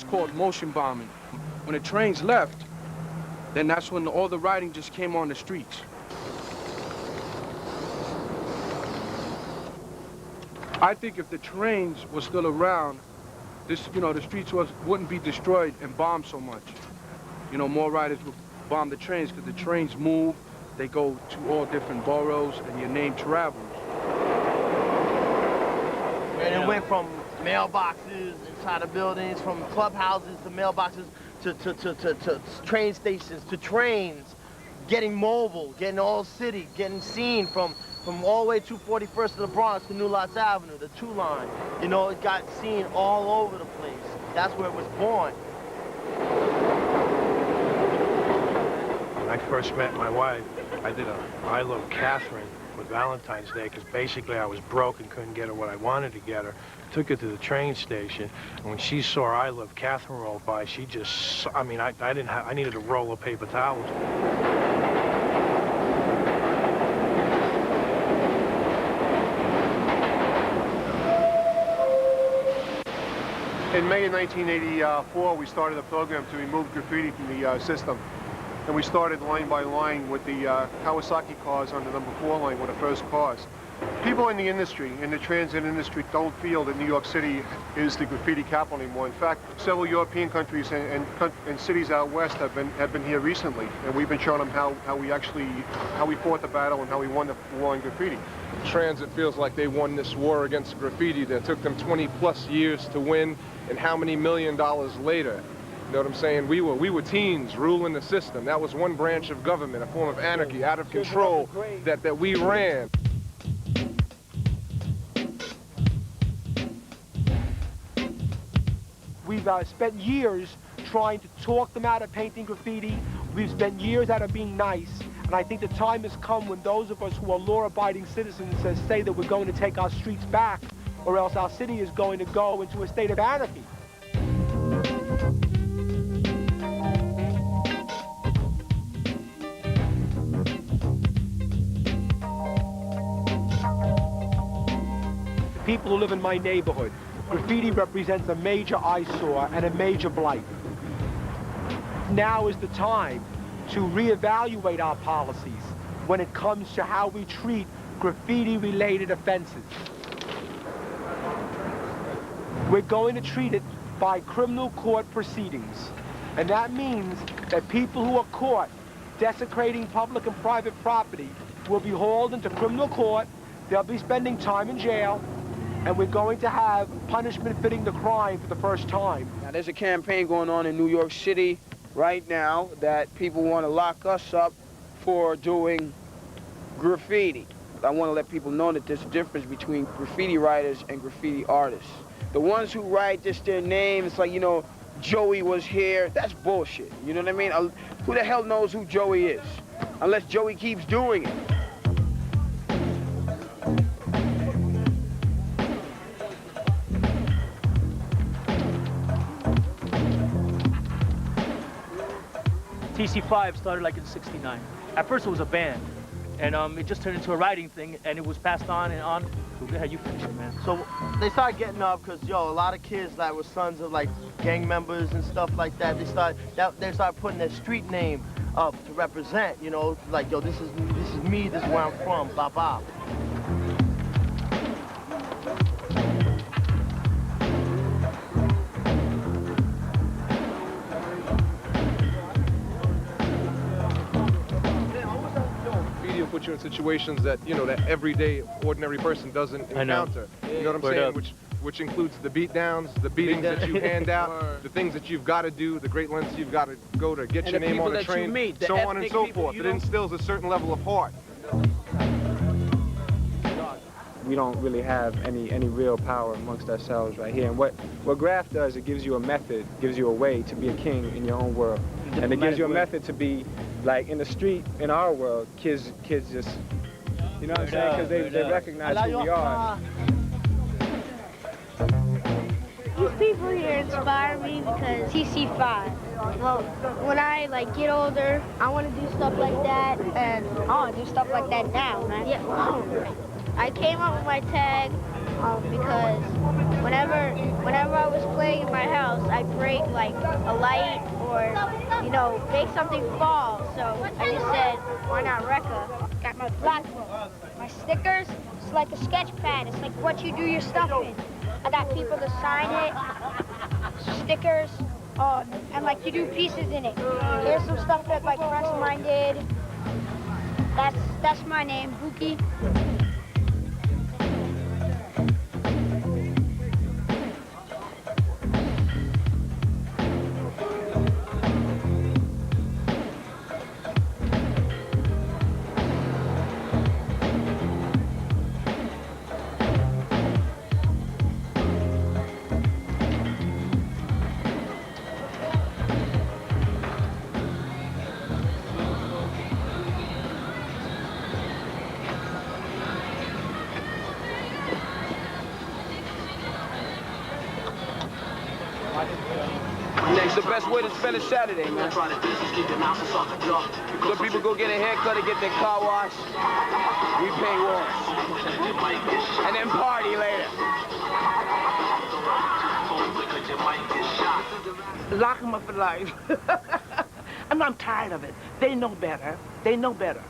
It's called motion bombing. When the trains left, then that's when all the writing just came on the streets. I think if the trains were still around, the streets wouldn't be destroyed and bombed so much. More riders would bomb the trains because the trains move, they go to all different boroughs, and your name travels. And it went from mailboxes inside of buildings, from clubhouses to mailboxes to train stations, to trains, getting mobile, getting all city, getting seen from all the way 241st to the Bronx to New Lots Avenue, the 2 line. It got seen all over the place. That's where it was born. When I first met my wife, I did a I Love Catherine with Valentine's Day, because basically I was broke and couldn't get her what I wanted to get her. Took her to the train station, and when she saw I Love Catherine roll by, she just, I needed a roll of paper towels. In May of 1984, we started a program to remove graffiti from the system. And we started line by line with the Kawasaki cars on the number 4 line were the first cars. People in the industry, in the transit industry, don't feel that New York City is the graffiti capital anymore. In fact, several European countries and cities out west have been here recently, and we've been showing them how we fought the battle and how we won the war on graffiti. Transit feels like they won this war against graffiti that took them 20+ years to win, and how many $1 million later? You know what I'm saying? We were teens ruling the system. That was one branch of government, a form of anarchy, out of control, that we ran. We've spent years trying to talk them out of painting graffiti. We've spent years out of being nice. And I think the time has come when those of us who are law-abiding citizens say that we're going to take our streets back, or else our city is going to go into a state of anarchy. People who live in my neighborhood, graffiti represents a major eyesore and a major blight. Now is the time to reevaluate our policies when it comes to how we treat graffiti-related offenses. We're going to treat it by criminal court proceedings. And that means that people who are caught desecrating public and private property will be hauled into criminal court, they'll be spending time in jail, and we're going to have punishment fitting the crime for the first time. Now, there's a campaign going on in New York City right now that people want to lock us up for doing graffiti. I want to let people know that there's a difference between graffiti writers and graffiti artists. The ones who write just their name, it's like, Joey was here, that's bullshit. You know what I mean? Who the hell knows who Joey is? Unless Joey keeps doing it. TC5 started like in '69. At first it was a band, and it just turned into a writing thing, and it was passed on and on. So go ahead, you finish it, man. So they started getting up because, a lot of kids that were sons of like gang members and stuff like that, they started putting their street name up to represent, like, this is me, this is where I'm from, blah, blah. Put you in situations that, that everyday ordinary person doesn't encounter. You know what I'm saying? Which includes the beatdowns, the beatings that you hand out, the things that you've got to do, the great lengths you've got to go to get your name on a train, so on and so forth. It instills a certain level of heart. We don't really have any real power amongst ourselves right here. And what Graph does, it gives you a method, gives you a way to be a king in your own world. And it gives you a method to be, like, in the street, in our world, kids just, you know what I'm saying? Because they recognize who we are. These people here inspire me because TC5. Well, when I get older, I want to do stuff like that, and I want to do stuff like that now, man. Yeah. I came up with my tag because whenever I was playing in my house, I break like a light or, you know, make something fall. So I just said, why not Rekka? Got my black book, my stickers. It's like a sketch pad. It's like what you do your stuff in. I got people to sign it, stickers, and like you do pieces in it. Here's some stuff that like friends of mine did. That's my name, Buki. It's the best way to spend a Saturday, man. So people go get a haircut and get their car washed. We pay walls. And then party later. Lock them up for life. I'm tired of it. They know better. They know better.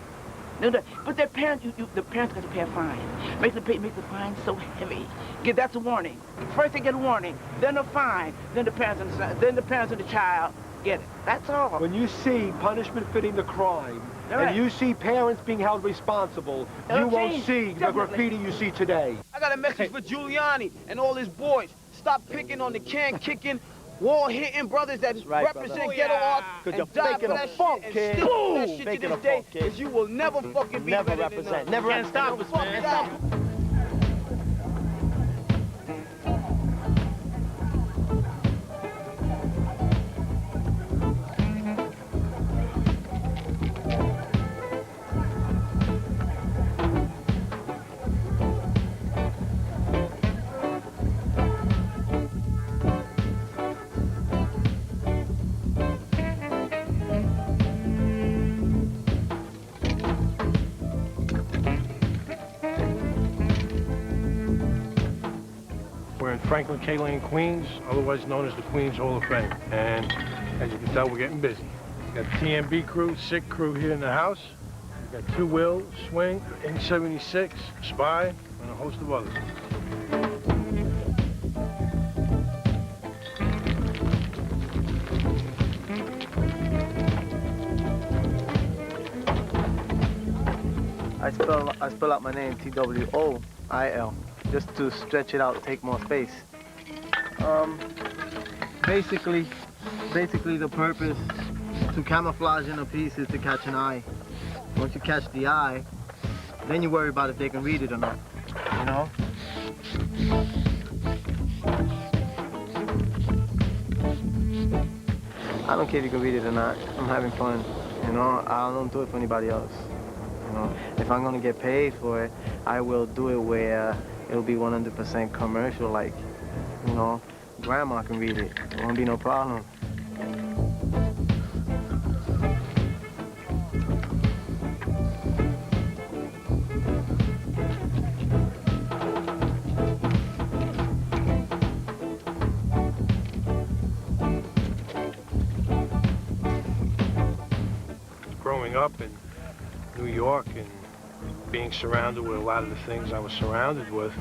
But their parents, the parents got to pay a fine. Make the fine so heavy. That's a warning. First they get a warning, then a fine, then the parents and the child get it. That's all. When you see punishment fitting the crime, Right. and you see parents being held responsible, you won't see the graffiti you see today. I got a message for Giuliani and all his boys. Stop picking on the can-kicking, wall-hitting brothers that represent ghetto art and die for that shit and still do that shit to this day, because you will never fucking be Never better than represent. us. Never Can't stop us, Fuck man. that. We're in Franklin K. Lane, Queens, otherwise known as the Queens Hall of Fame. And as you can tell, we're getting busy. Got the TMB crew, SICK crew here in the house. We got Two Will, Swing, N76, Spy, and a host of others. I spell out my name T-W-O-I-L, just to stretch it out, take more space. Basically the purpose to camouflage in a piece is to catch an eye. Once you catch the eye, then you worry about if they can read it or not, you know? I don't care if you can read it or not. I'm having fun, you know? I don't do it for anybody else. You know, if I'm gonna get paid for it, I will do it where it'll be 100% commercial, like, you know, grandma can read it. It won't be no problem. Growing up in New York and being surrounded with a lot of the things I was surrounded with,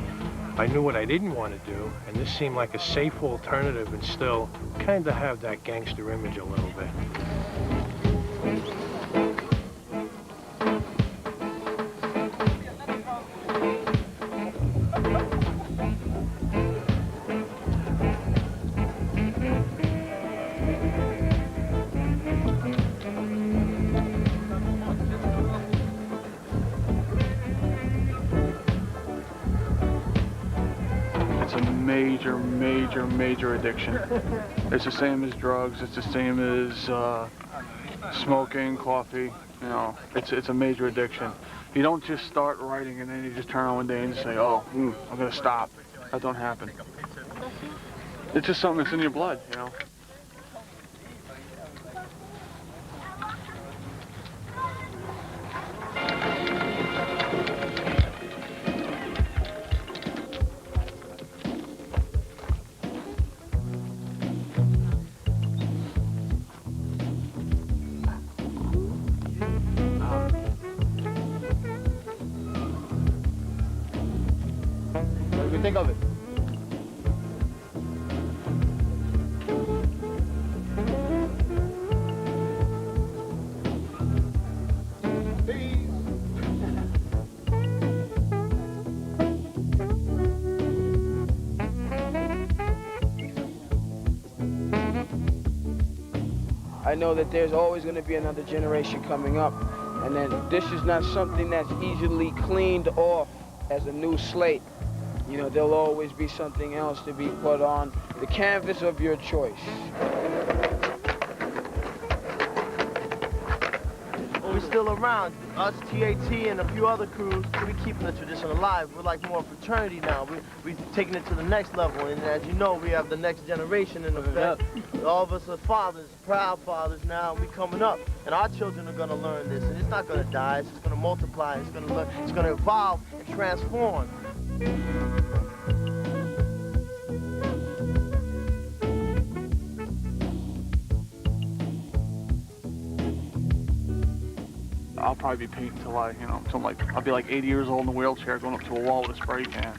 I knew what I didn't want to do, and this seemed like a safe alternative and still kind of have that gangster image a little bit. It's a major addiction. It's the same as drugs. It's the same as smoking, coffee. You know, it's a major addiction. You don't just start writing and then you just turn on one day and say, oh, I'm gonna stop. That don't happen. It's just something that's in your blood, you know. think of it? I know that there's always going to be another generation coming up, and then this is not something that's easily cleaned off as a new slate. You know, there'll always be something else to be put on the canvas of your choice. We're still around. Us, TAT, and a few other crews, we're keeping the tradition alive. We're like more fraternity now. We're taking it to the next level. And as you know, we have the next generation in effect. All of us are fathers, proud fathers now. We're coming up. And our children are going to learn this. And it's not going to die. It's just going to multiply. It's going to learn. It's going to evolve and transform. I'll probably be painting till I'll be like 80 years old in a wheelchair going up to a wall with a spray can.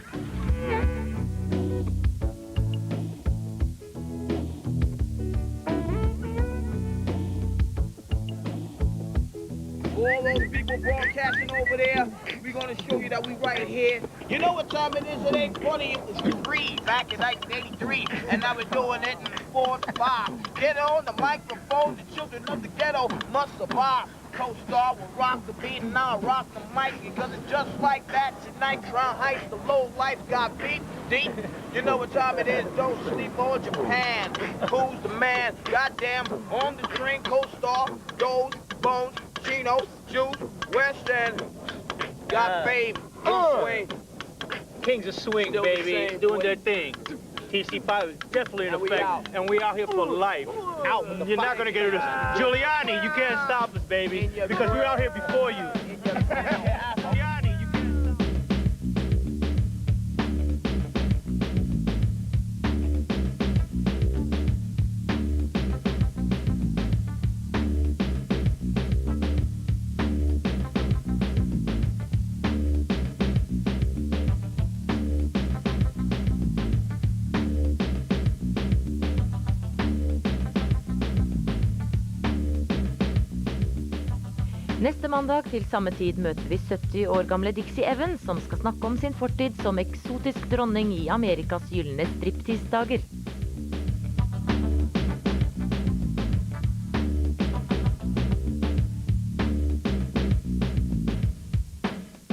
All those people broadcasting over there, we're going to show you that we right here. You know what time it is? It ain't funny. It was free back in 1983, and now we're doing it in 4 and 5. Get on the microphone. The children of the ghetto must survive. Co-star will rock the beat, and I'll rock the mic, because it's just like that. Tonight, Crown Heights, the low life got beat deep. You know what time it is? Don't sleep on Japan. Who's the man? Goddamn, on the train, co-star, goes, bones, Chino, Juice, West End, got Babe, Swing. Kings of Swing, baby, doing their thing. TC5 is definitely in effect, and we out here for life. Out, you're not gonna get rid of us. Giuliani, you can't stop us, baby, because we're out here before you. Giuliani, you can't stop us. Neste mandag til samme tid møter vi 70 år gamle Dixie Evans, som skal snakke om sin fortid som eksotisk dronning i Amerikas gyllene striptease-dager.